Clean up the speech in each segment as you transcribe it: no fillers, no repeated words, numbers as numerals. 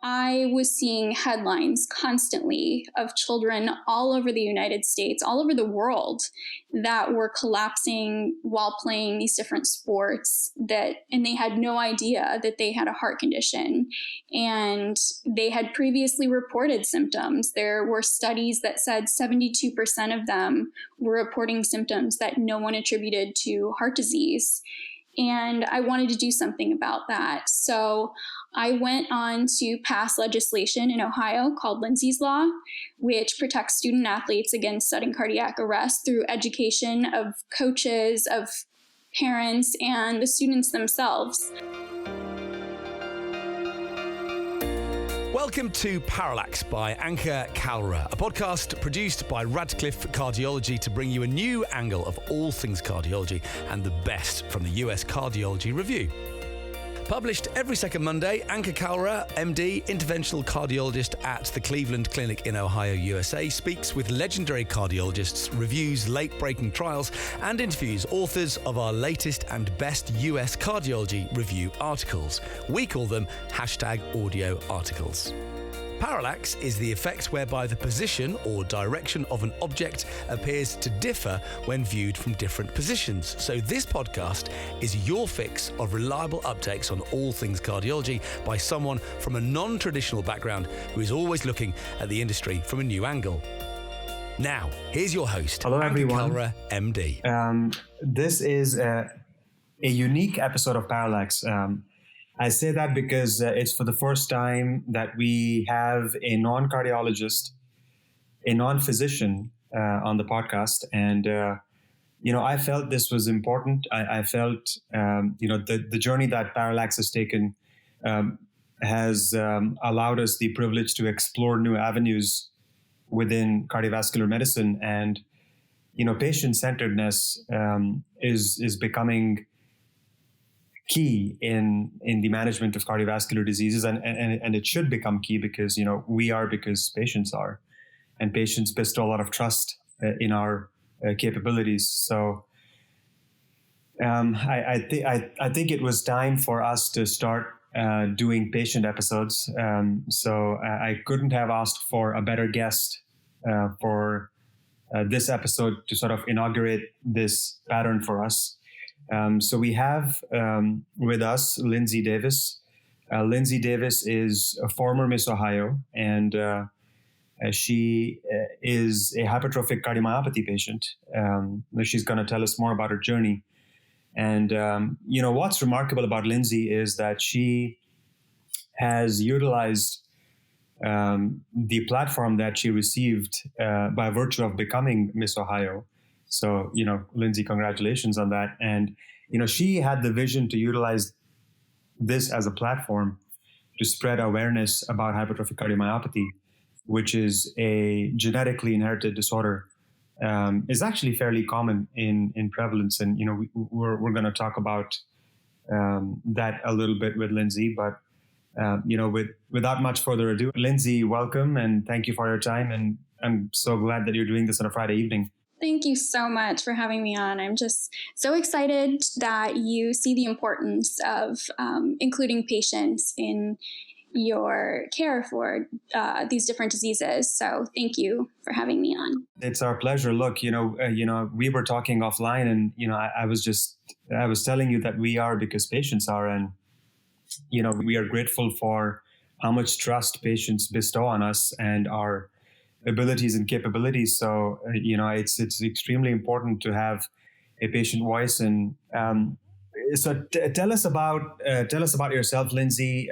I was seeing headlines constantly of children all over the United States, all over the world, that were collapsing while playing these different sports and they had no idea that they had a heart condition. And they had previously reported symptoms. There were studies that said 72% of them were reporting symptoms that no one attributed to heart disease. And I wanted to do something about that. So I went on to pass legislation in Ohio called Lindsays Law, which protects student athletes against sudden cardiac arrest through education of coaches, of parents, and the students themselves. Welcome to Parallax by Ankur, a podcast produced by Radcliffe Cardiology to bring you a new angle of all things cardiology and the best from the US Cardiology Review. Published every second Monday, Ankur Kalra, MD, interventional cardiologist at the Cleveland Clinic in Ohio, USA, speaks with legendary cardiologists, reviews late-breaking trials, and interviews authors of our latest and best US Cardiology Review articles. We call them #audio articles. Parallax is the effect whereby the position or direction of an object appears to differ when viewed from different positions. So this podcast is your fix of reliable updates on all things cardiology by someone from a non-traditional background who is always looking at the industry from a new angle. Now, here's your host, Hello, Ankur everyone. Kalra, MD. This is a unique episode of Parallax. I say that because it's for the first time that we have a non-cardiologist, a non-physician on the podcast. And, I felt this was important. I felt, the journey that Parallax has taken has allowed us the privilege to explore new avenues within cardiovascular medicine. And, patient-centeredness is becoming key in the management of cardiovascular diseases, and it should become key because we are, because patients are, and patients bestow a lot of trust in our capabilities. So I think it was time for us to start doing patient episodes. So I couldn't have asked for a better guest for this episode to sort of inaugurate this pattern for us. So we have with us Lindsay Davis. Lindsay Davis is a former Miss Ohio, and she is a hypertrophic cardiomyopathy patient. She's going to tell us more about her journey. And, what's remarkable about Lindsay is that she has utilized the platform that she received by virtue of becoming Miss Ohio. So, Lindsay, congratulations on that. And, she had the vision to utilize this as a platform to spread awareness about hypertrophic cardiomyopathy, which is a genetically inherited disorder. Is actually fairly common in prevalence. And, we're going to talk about that a little bit with Lindsay. But, without much further ado, Lindsay, welcome and thank you for your time. And I'm so glad that you're doing this on a Friday evening. Thank you so much for having me on. I'm just so excited that you see the importance of including patients in your care for these different diseases. So thank you for having me on. It's our pleasure. Look, we were talking offline, and I was telling you that we are because patients are, and we are grateful for how much trust patients bestow on us and our abilities and capabilities. So, it's extremely important to have a patient voice. And so tell us about yourself, Lindsay,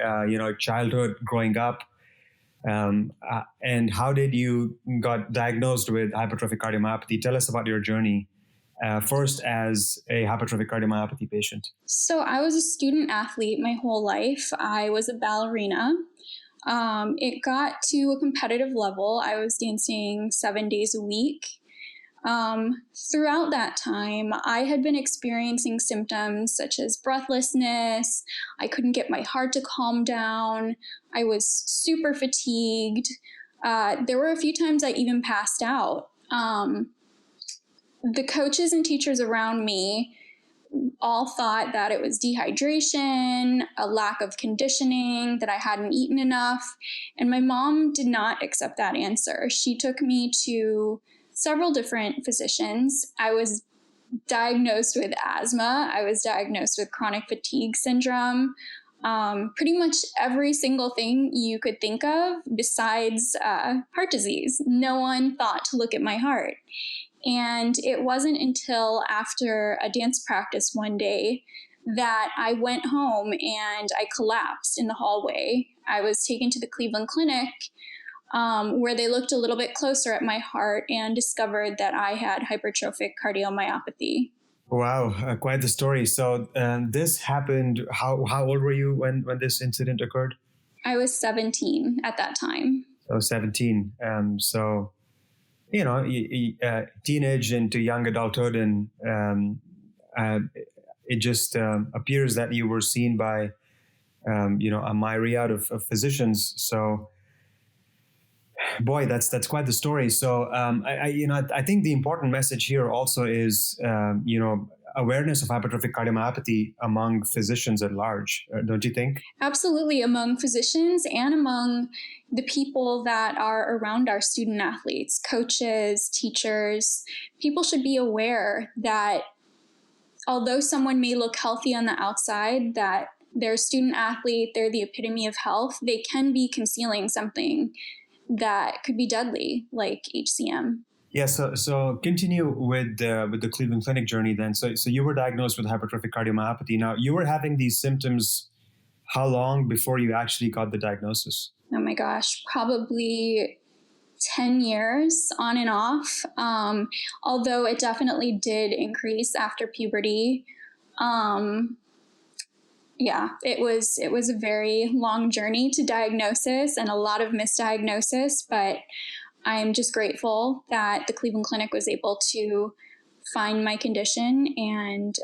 childhood, growing up, and how did you got diagnosed with hypertrophic cardiomyopathy? Tell us about your journey. First as a hypertrophic cardiomyopathy patient. So I was a student athlete my whole life. I was a ballerina. It got to a competitive level. I was dancing 7 days a week. Throughout that time, I had been experiencing symptoms such as breathlessness. I couldn't get my heart to calm down. I was super fatigued. There were a few times I even passed out. The coaches and teachers around me all thought that it was dehydration, a lack of conditioning, that I hadn't eaten enough. And my mom did not accept that answer. She took me to several different physicians. I was diagnosed with asthma. I was diagnosed with chronic fatigue syndrome. Pretty much every single thing you could think of besides heart disease. No one thought to look at my heart. And it wasn't until after a dance practice one day that I went home and I collapsed in the hallway. I was taken to the Cleveland Clinic, where they looked a little bit closer at my heart and discovered that I had hypertrophic cardiomyopathy. Wow, quite the story. So this happened, how old were you when this incident occurred? I was 17 at that time. So 17. So, teenage into young adulthood, and it just appears that you were seen by, a myriad of physicians. So, boy, that's quite the story. So, I think the important message here also is, awareness of hypertrophic cardiomyopathy among physicians at large, don't you think? Absolutely, among physicians and among the people that are around our student athletes, coaches, teachers. People should be aware that although someone may look healthy on the outside, that they're a student athlete, they're the epitome of health, they can be concealing something that could be deadly, like HCM. Yeah, so continue with the Cleveland Clinic journey then. So you were diagnosed with hypertrophic cardiomyopathy. Now, you were having these symptoms how long before you actually got the diagnosis? Oh my gosh, probably 10 years on and off, although it definitely did increase after puberty. Yeah, it was a very long journey to diagnosis and a lot of misdiagnosis, but I'm just grateful that the Cleveland Clinic was able to find my condition and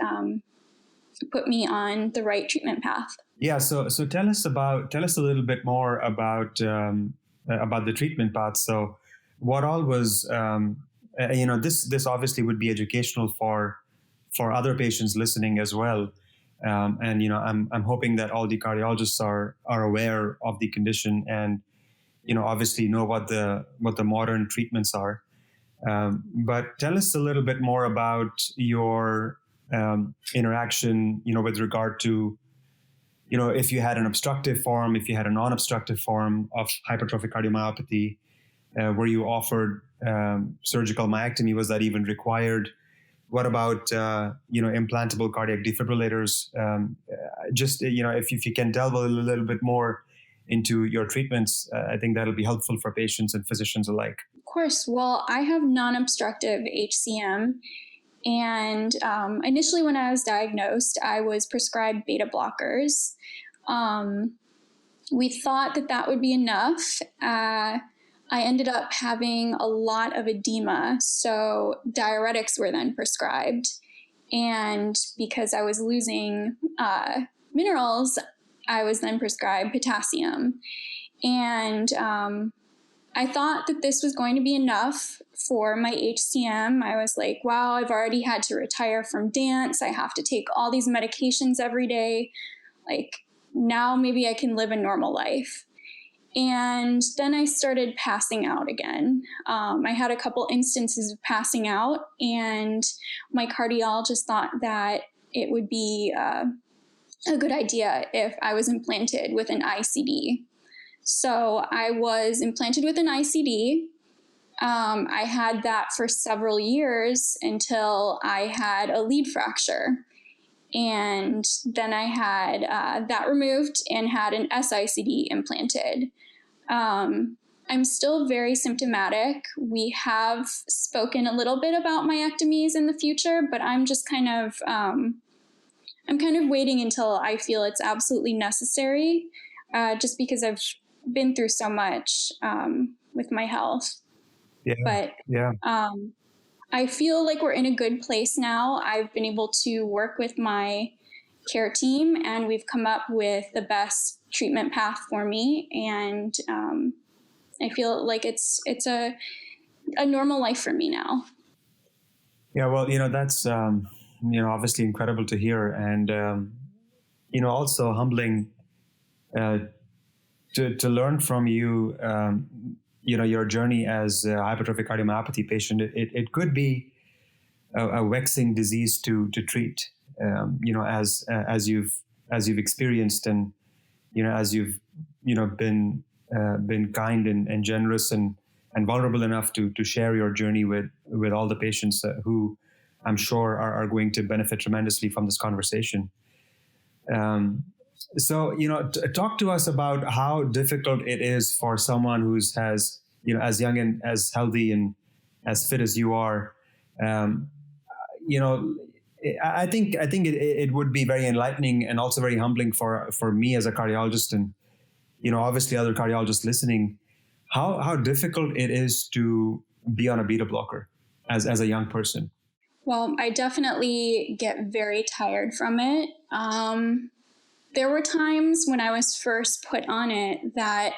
put me on the right treatment path. Yeah, so tell us a little bit more about the treatment path. So, what all was this obviously would be educational for other patients listening as well. And I'm hoping that all the cardiologists are aware of the condition and obviously know what the modern treatments are. But tell us a little bit more about your interaction, with regard to, if you had an obstructive form, if you had a non-obstructive form of hypertrophic cardiomyopathy, were you offered surgical myectomy? Was that even required? What about, implantable cardiac defibrillators? If you can delve a little bit more into your treatments, I think that'll be helpful for patients and physicians alike. Of course. Well, I have non-obstructive HCM. And initially when I was diagnosed, I was prescribed beta blockers. We thought that would be enough. I ended up having a lot of edema, so diuretics were then prescribed. And because I was losing minerals, I was then prescribed potassium. And I thought that this was going to be enough for my HCM. I was like, wow, I've already had to retire from dance. I have to take all these medications every day. Like, now maybe I can live a normal life. And then I started passing out again. I had a couple instances of passing out, and my cardiologist thought that it would be a good idea if I was implanted with an ICD. So I was implanted with an ICD. I had that for several years until I had a lead fracture. And then I had that removed and had an SICD implanted. I'm still very symptomatic. We have spoken a little bit about myectomies in the future, but I'm just kind of waiting until I feel it's absolutely necessary, just because I've been through so much with my health. Yeah. But yeah. I feel like we're in a good place now. I've been able to work with my care team, and we've come up with the best treatment path for me. And I feel like it's a normal life for me now. Yeah, well, that's obviously incredible to hear, and also humbling to learn from you. Your journey as a hypertrophic cardiomyopathy patient. It could be a vexing disease to treat. As you've experienced, and as you've been kind and generous and vulnerable enough to share your journey with all the patients who I'm sure are going to benefit tremendously from this conversation. So talk to us about how difficult it is for someone who's as young and as healthy and as fit as you are. I think it would be very enlightening and also very humbling for me as a cardiologist, and obviously other cardiologists listening, how difficult it is to be on a beta blocker as a young person. Well, I definitely get very tired from it. There were times when I was first put on it that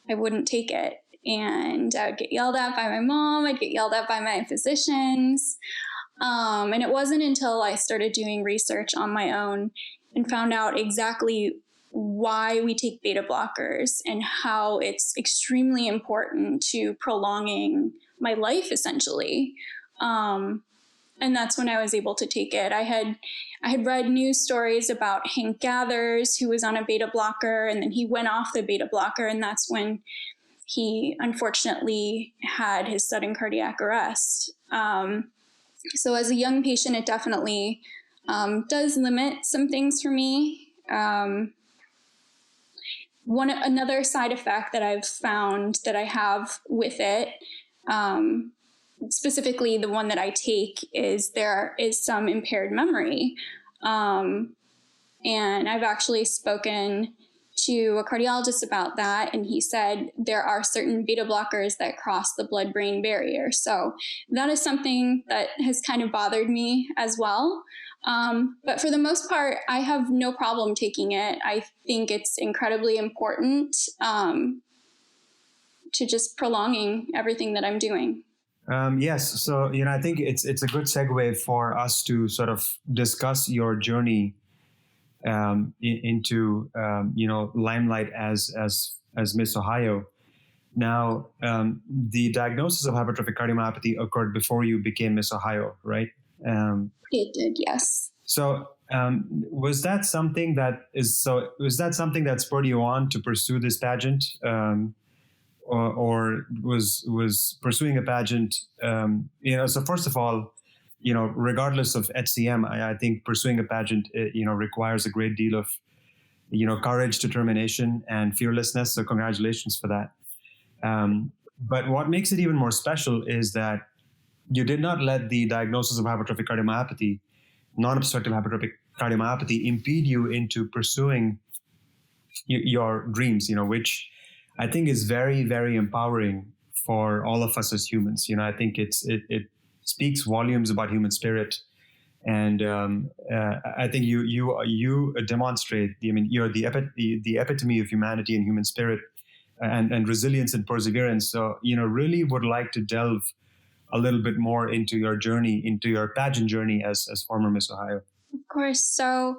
I wouldn't take it, and I would get yelled at by my mom. I'd get yelled at by my physicians. And it wasn't until I started doing research on my own and found out exactly why we take beta blockers and how it's extremely important to prolonging my life, essentially. And that's when I was able to take it. I had read news stories about Hank Gathers, who was on a beta blocker, and then he went off the beta blocker, and that's when he unfortunately had his sudden cardiac arrest. So as a young patient, it definitely does limit some things for me. Another side effect that I've found that I have with it, specifically the one that I take, is there is some impaired memory. And I've actually spoken to a cardiologist about that, and he said there are certain beta blockers that cross the blood-brain barrier. So that is something that has kind of bothered me as well. But for the most part, I have no problem taking it. I think it's incredibly important to just prolonging everything that I'm doing. Yes. So, I think it's a good segue for us to sort of discuss your journey into limelight as Miss Ohio. Now, the diagnosis of hypertrophic cardiomyopathy occurred before you became Miss Ohio, right? It did, yes. So, was that something that spurred you on to pursue this pageant, or was pursuing a pageant? So first of all, regardless of HCM, I think pursuing a pageant, requires a great deal of, courage, determination, and fearlessness. So congratulations for that. But what makes it even more special is that you did not let the diagnosis of hypertrophic cardiomyopathy, non-obstructive hypertrophic cardiomyopathy, impede you into pursuing your dreams, which I think is very, very empowering for all of us as humans. I think it speaks volumes about human spirit, and I think you demonstrate. You're the epitome of humanity and human spirit, and resilience and perseverance. So really would like to delve a little bit more into your journey, into your pageant journey as former Miss Ohio. Of course. So,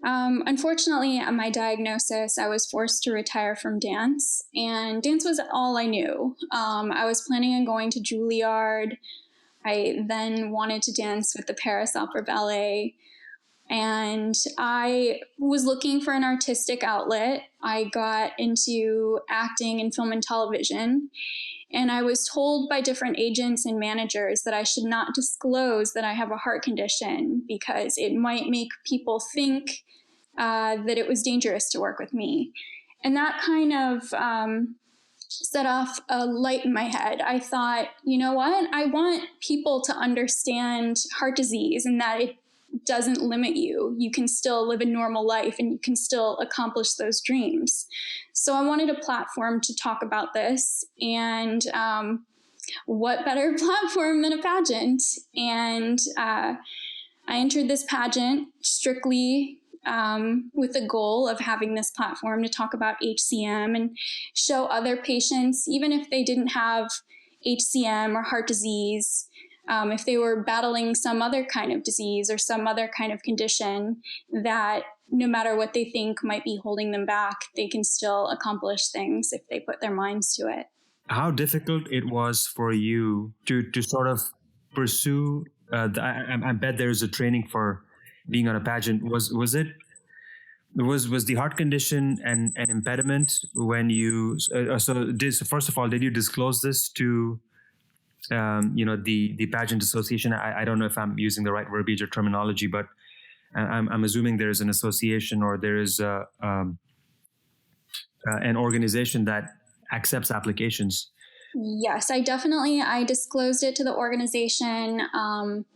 unfortunately, at my diagnosis, I was forced to retire from dance, and dance was all I knew. I was planning on going to Julliard. I then wanted to dance with the Paris Opera Ballet, and I was looking for an artistic outlet. I got into acting in film and television, and I was told by different agents and managers that I should not disclose that I have a heart condition because it might make people think that it was dangerous to work with me. And that kind of set off a light in my head. I thought, you know what? I want people to understand heart disease and that it doesn't limit you. You can still live a normal life and you can still accomplish those dreams. So I wanted a platform to talk about this, and what better platform than a pageant? And I entered this pageant strictly with the goal of having this platform to talk about HCM and show other patients, even if they didn't have HCM or heart disease, if they were battling some other kind of disease or some other kind of condition, that no matter what they think might be holding them back, they can still accomplish things if they put their minds to it. How difficult it was for you to sort of pursue, I bet there's a training for being on a pageant. Was the heart condition an impediment when you, first of all, did you disclose this to the pageant association? I don't know if I'm using the right verbiage or terminology, but I'm assuming there's an association or there is an organization that accepts applications. Yes, I disclosed it to the organization.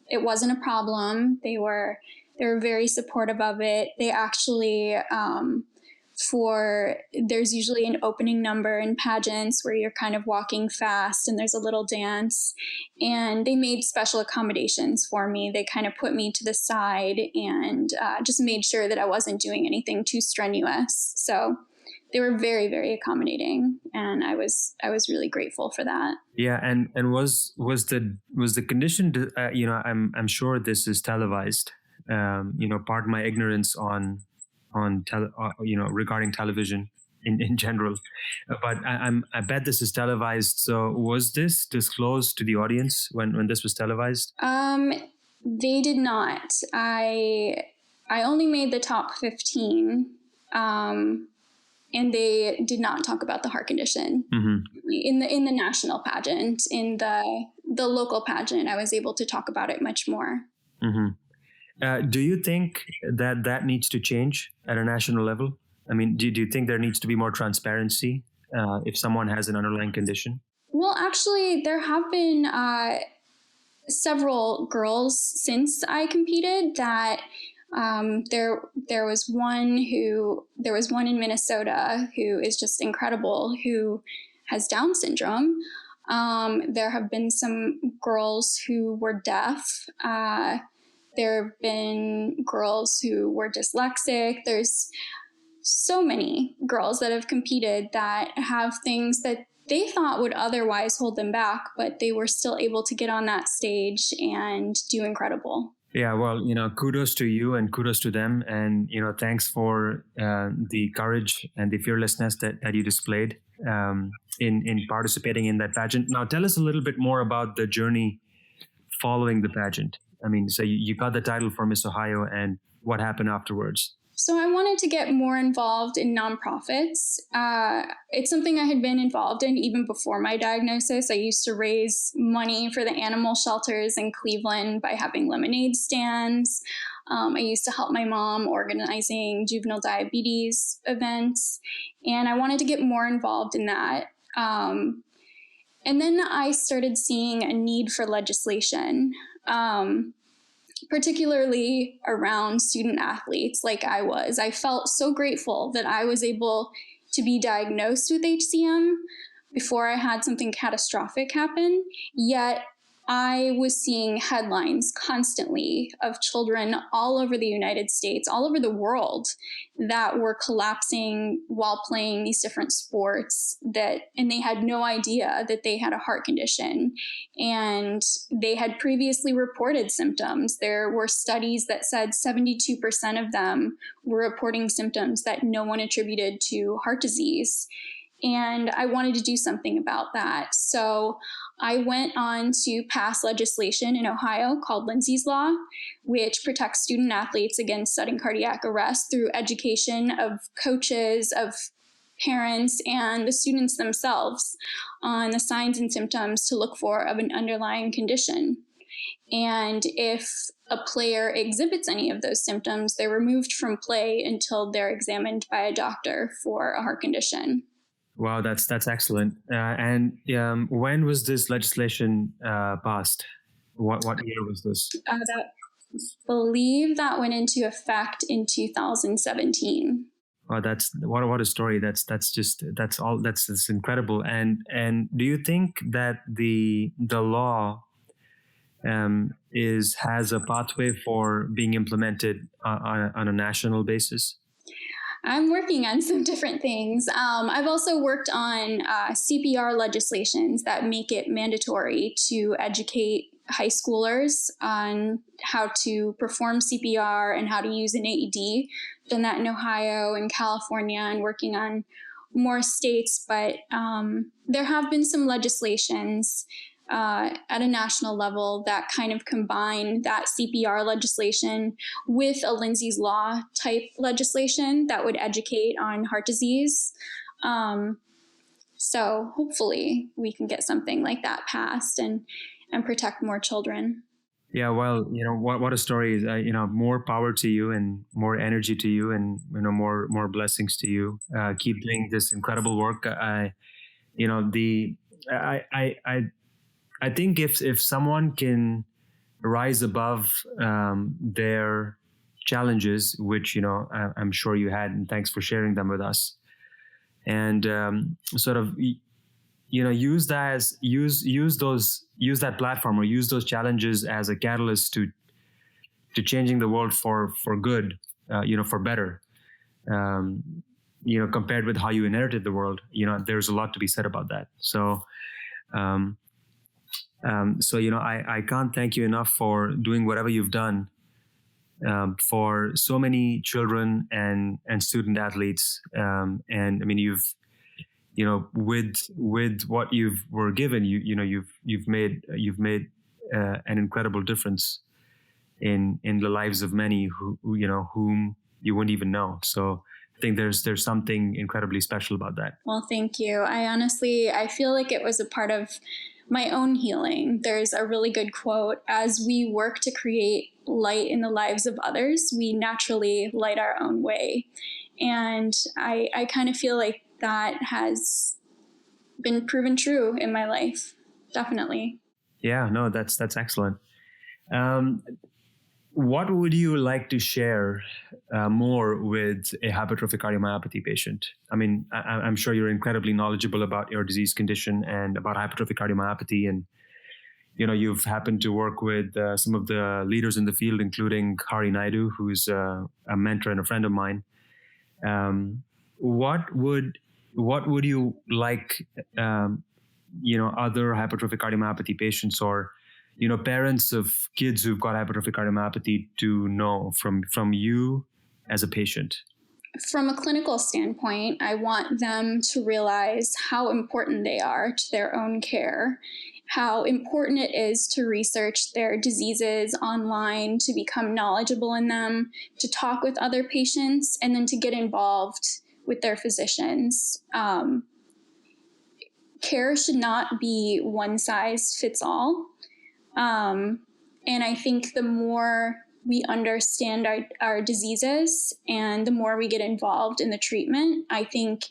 It wasn't a problem. They were very supportive of it. They actually, there's usually an opening number in pageants where you're kind of walking fast and there's a little dance, and they made special accommodations for me. They kind of put me to the side and just made sure that I wasn't doing anything too strenuous. So they were very, very accommodating, and I was really grateful for that. Yeah, and was the condition? I'm sure this is televised. Pardon my ignorance on regarding television in general, but I bet this is televised. So was this disclosed to the audience when this was televised? They did not. I only made the top 15. And they did not talk about the heart condition. Mm-hmm. In the national pageant. In the local pageant, I was able to talk about it much more. Mm-hmm. Do you think that needs to change at a national level? I mean, do you think there needs to be more transparency if someone has an underlying condition? Well, actually, there have been several girls since I competed that. There was one in Minnesota who is just incredible, who has Down syndrome. There have been some girls who were deaf. There have been girls who were dyslexic. There's so many girls that have competed that have things that they thought would otherwise hold them back, but they were still able to get on that stage and do incredible. Yeah, well, kudos to you and kudos to them. And, thanks for the courage and the fearlessness that you displayed in participating in that pageant. Now, tell us a little bit more about the journey following the pageant. I mean, so you got the title for Miss Ohio, and what happened afterwards? So I wanted to get more involved in nonprofits. It's something I had been involved in even before my diagnosis. I used to raise money for the animal shelters in Cleveland by having lemonade stands. I used to help my mom organizing juvenile diabetes events, and I wanted to get more involved in that. And then I started seeing a need for legislation. Particularly around student athletes like I was. I felt so grateful that I was able to be diagnosed with HCM before I had something catastrophic happen, yet I was seeing headlines constantly of children all over the United States, all over the world, that were collapsing while playing these different sports, and they had no idea that they had a heart condition. And they had previously reported symptoms. There were studies that said 72% of them were reporting symptoms that no one attributed to heart disease. And I wanted to do something about that. So I went on to pass legislation in Ohio called Lindsays Law, which protects student athletes against sudden cardiac arrest through education of coaches, of parents, and the students themselves on the signs and symptoms to look for of an underlying condition. And if a player exhibits any of those symptoms, they're removed from play until they're examined by a doctor for a heart condition. Wow, that's excellent. And when was this legislation passed? What year was this? I believe that went into effect in 2017. Oh, that's what a story. That's incredible. And do you think that the law has a pathway for being implemented on a national basis? I'm working on some different things. I've also worked on CPR legislations that make it mandatory to educate high schoolers on how to perform CPR and how to use an AED. Done that in Ohio and California and working on more states, but there have been some legislations at a national level that kind of combine that CPR legislation with a Lindsay's Law type legislation that would educate on heart disease. So hopefully we can get something like that passed and protect more children. Yeah, well, what a story. More power to you and more energy to you, and more blessings to you. Keep doing this incredible work. I think if someone can rise above their challenges, which I'm sure you had, and thanks for sharing them with us, and sort of use that platform or use those challenges as a catalyst to changing the world for good, for better. Compared with how you inherited the world, there's a lot to be said about that. So, I can't thank you enough for doing whatever you've done for so many children and student athletes. And I mean, you've with what were given, you've made an incredible difference in the lives of many whom you wouldn't even know. So I think there's something incredibly special about that. Well, thank you. I feel like it was a part of my own healing. There's a really good quote: as we work to create light in the lives of others, we naturally light our own way. And I kind of feel like that has been proven true in my life. Definitely. Yeah, no, that's excellent. What would you like to share more with a hypertrophic cardiomyopathy patient? I mean, I'm sure you're incredibly knowledgeable about your disease condition and about hypertrophic cardiomyopathy. And, you've happened to work with some of the leaders in the field, including Hari Naidu, who's a mentor and a friend of mine. What would you like, other hypertrophic cardiomyopathy patients or, parents of kids who've got hypertrophic cardiomyopathy to know from you as a patient? From a clinical standpoint, I want them to realize how important they are to their own care, how important it is to research their diseases online, to become knowledgeable in them, to talk with other patients, and then to get involved with their physicians. Care should not be one size fits all. And I think the more we understand our diseases and the more we get involved in the treatment, I think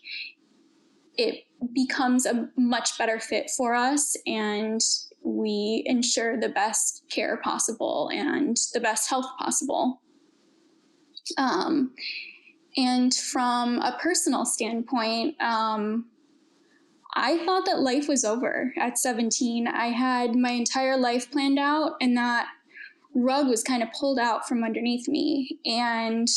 it becomes a much better fit for us, and we ensure the best care possible and the best health possible. And from a personal standpoint, I thought that life was over at 17. I had my entire life planned out, and that rug was kind of pulled out from underneath me. And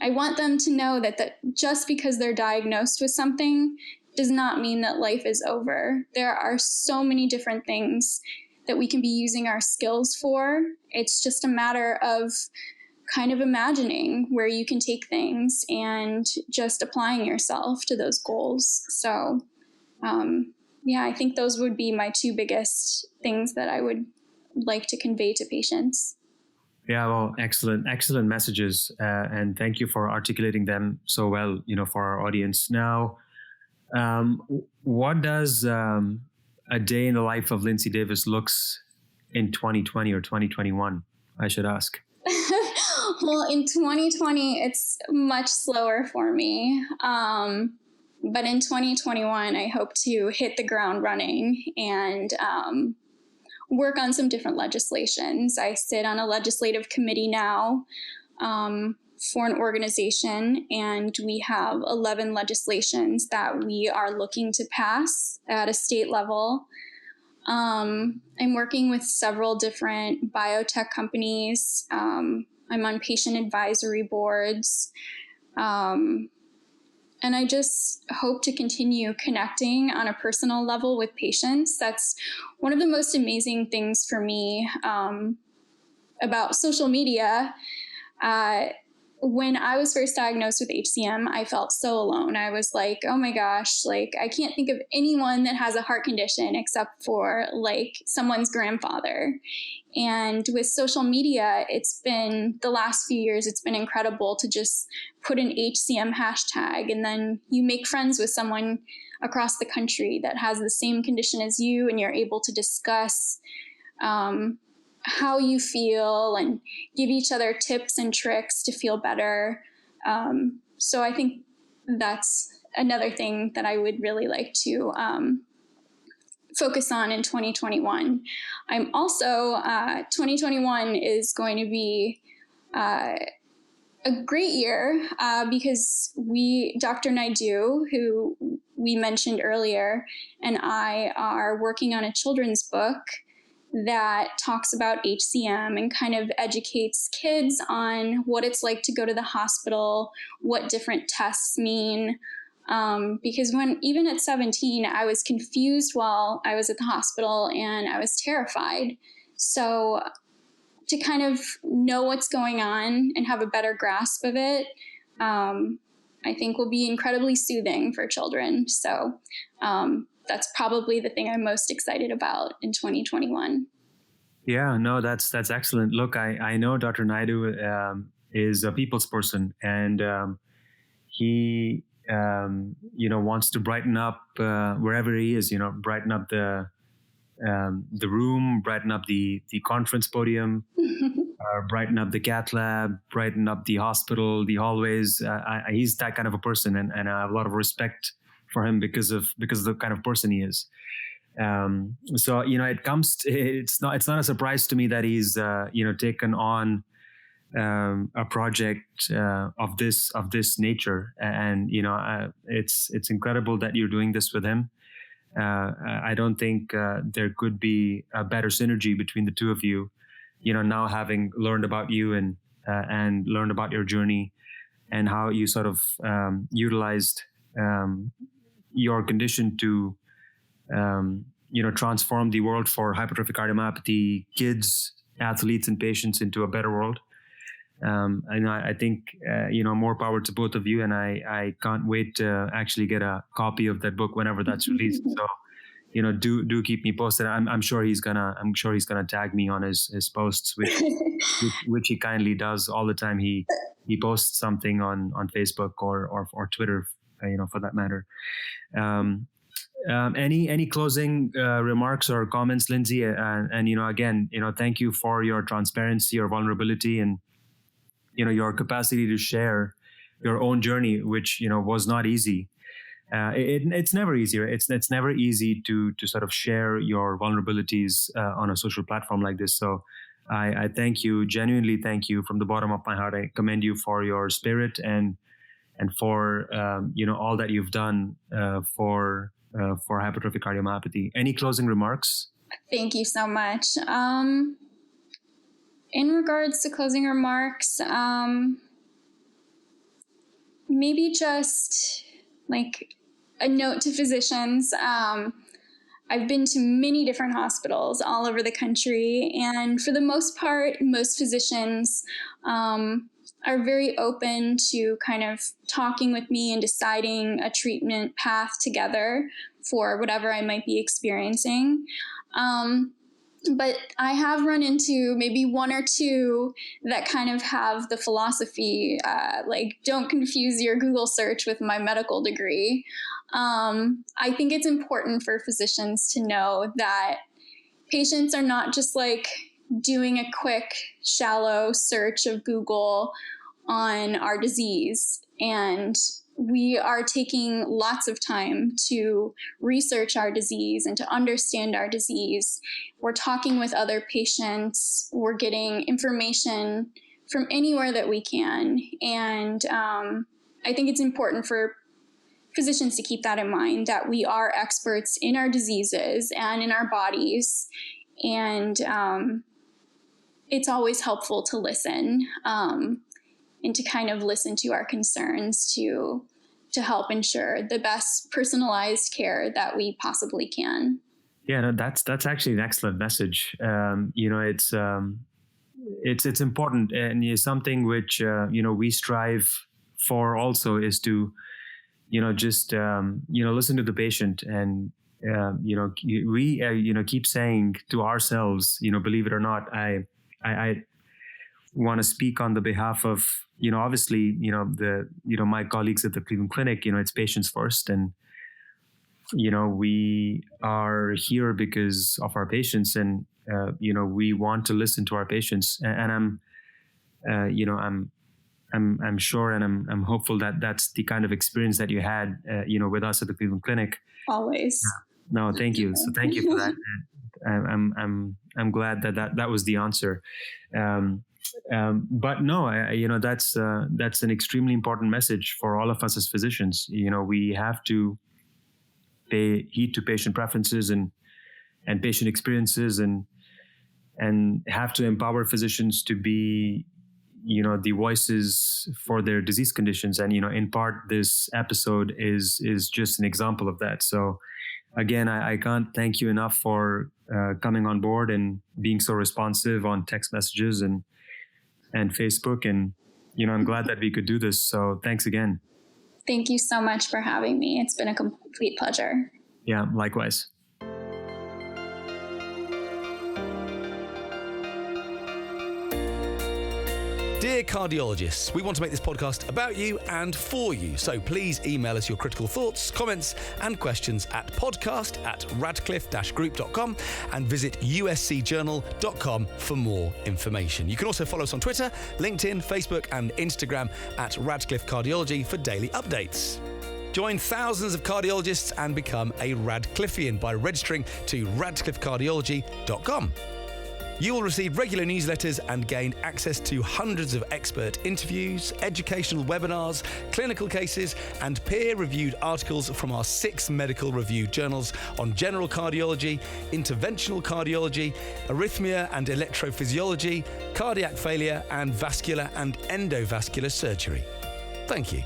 I want them to know that just because they're diagnosed with something does not mean that life is over. There are so many different things that we can be using our skills for. It's just a matter of kind of imagining where you can take things and just applying yourself to those goals. So, I think those would be my two biggest things that I would like to convey to patients. Yeah, well, excellent messages. And thank you for articulating them so well, for our audience. Now, what does a day in the life of Lindsay Davis looks in 2020 or 2021, I should ask? Well, in 2020, it's much slower for me. But in 2021, I hope to hit the ground running and work on some different legislations. I sit on a legislative committee now for an organization, and we have 11 legislations that we are looking to pass at a state level. I'm working with several different biotech companies. I'm on patient advisory boards. And I just hope to continue connecting on a personal level with patients. That's one of the most amazing things for me about social media. When I was first diagnosed with HCM, I felt so alone. I was like, oh my gosh, like I can't think of anyone that has a heart condition except for like someone's grandfather. And with social media, it's been the last few years, it's been incredible to just put an HCM hashtag and then you make friends with someone across the country that has the same condition as you, and you're able to discuss how you feel and give each other tips and tricks to feel better. So I think that's another thing that I would really like to focus on in 2021. I'm also, 2021 is going to be a great year because Dr. Naidu, who we mentioned earlier, and I are working on a children's book that talks about HCM and kind of educates kids on what it's like to go to the hospital, what different tests mean. Because even at 17, I was confused while I was at the hospital and I was terrified. So to kind of know what's going on and have a better grasp of it, I think will be incredibly soothing for children. So that's probably the thing I'm most excited about in 2021. Yeah, no, that's excellent. Look, I know Dr. Naidu is a people's person, and he wants to brighten up wherever he is. Brighten up the room, brighten up the conference podium, brighten up the cath lab, brighten up the hospital, the hallways. He's that kind of a person, and I have a lot of respect for him because of the kind of person he is. So it's not a surprise to me that he's taken on a project of this nature, and it's incredible that you're doing this with him. I don't think there could be a better synergy between the two of you. Now having learned about you and learned about your journey and how you sort of utilized your condition to transform the world for hypertrophic cardiomyopathy kids, athletes, and patients into a better world. And I think, more power to both of you. And I can't wait to actually get a copy of that book whenever that's released. So, do keep me posted. I'm sure he's gonna tag me on his posts, which he kindly does all the time. He posts something on Facebook or Twitter, for that matter. Any closing remarks or comments, Lindsay? And again, thank you for your transparency, your vulnerability, and your capacity to share your own journey, which was not easy. It's never easier. It's never easy to sort of share your vulnerabilities on a social platform like this. So I thank you, genuinely thank you from the bottom of my heart. I commend you for your spirit and for all that you've done for hypertrophic cardiomyopathy. Any closing remarks? Thank you so much. In regards to closing remarks, maybe just like a note to physicians. I've been to many different hospitals all over the country, and for the most part, most physicians are very open to kind of talking with me and deciding a treatment path together for whatever I might be experiencing. But I have run into maybe one or two that kind of have the philosophy, like, don't confuse your Google search with my medical degree. I think it's important for physicians to know that patients are not just like doing a quick, shallow search of Google on our disease. And we are taking lots of time to research our disease and to understand our disease. We're talking with other patients. We're getting information from anywhere that we can. And I think it's important for physicians to keep that in mind, that we are experts in our diseases and in our bodies. And it's always helpful to listen and to kind of listen to our concerns, to to help ensure the best personalized care that we possibly can. Yeah, no, that's actually an excellent message. It's important, and it's something which we strive for also, is to just listen to the patient, and we keep saying to ourselves, believe it or not, I want to speak on the behalf of obviously my colleagues at the Cleveland Clinic. It's patients first, and we are here because of our patients, and we want to listen to our patients, and I'm sure, and I'm hopeful that that's the kind of experience that you had with us at the Cleveland Clinic. Always. No, thank you. So thank you for that. I'm glad that was the answer. But no, that's an extremely important message for all of us as physicians. We have to pay heed to patient preferences and patient experiences, and have to empower physicians to be the voices for their disease conditions. And in part, this episode is just an example of that. So again, I can't thank you enough for coming on board and being so responsive on text messages and Facebook, and I'm glad that we could do this. So thanks again. Thank you so much for having me. It's been a complete pleasure. Yeah, likewise. Dear cardiologists, we want to make this podcast about you and for you. So please email us your critical thoughts, comments and questions at podcast@radcliffe-group.com and visit uscjournal.com for more information. You can also follow us on Twitter, LinkedIn, Facebook and Instagram at Radcliffe Cardiology for daily updates. Join thousands of cardiologists and become a Radcliffean by registering to radcliffecardiology.com. You will receive regular newsletters and gain access to hundreds of expert interviews, educational webinars, clinical cases, and peer-reviewed articles from our 6 medical review journals on general cardiology, interventional cardiology, arrhythmia and electrophysiology, cardiac failure, and vascular and endovascular surgery. Thank you.